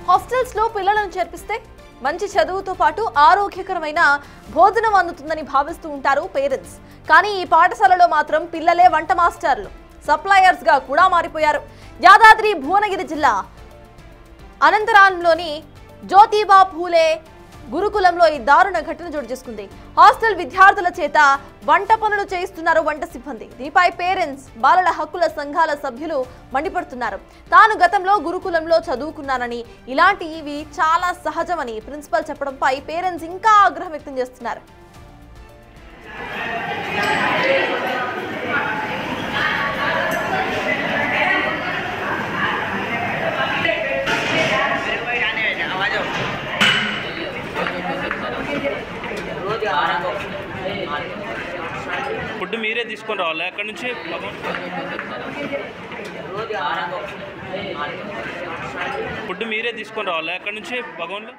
Hostels లో పిల్లలను చేర్పిస్తే మంచి చదువుతో పాటు ఆరోగ్యకరమైన భోజనం అందుతుందని భావిస్తూ ఉంటారు పేరెంట్స్. కానీ ఈ పాఠశాలలో మాత్రం పిల్లలే వంట మాస్టర్లు, సప్లయర్స్ గా కూడా మారిపోయారు. యాదాద్రి భువనగిరి జిల్లా అనంతరాంలోని జ్యోతిబా పూలే గురుకులంలో ఈ దారుణ ఘటన చోటు చేసుకుంది. హాస్టల్ విద్యార్థుల చేత వంట పనులు చేయిస్తున్నారు వంట సిబ్బంది. దీనిపై పేరెంట్స్, బాలల హక్కుల సంఘాల సభ్యులు మండిపడుతున్నారు. తాను గతంలో గురుకులంలో చదువుకున్నానని, ఇలాంటివి చాలా సహజమని ప్రిన్సిపల్ చెప్పడంపై పేరెంట్స్ ఇంకా ఆగ్రహం వ్యక్తం చేస్తున్నారు. ఫుడ్ మీరే తీసుకొని రావాలి అక్కడ నుంచి. ఫుడ్ మీరే తీసుకొని రావాలి అక్కడ నుంచి భగవాన్లో.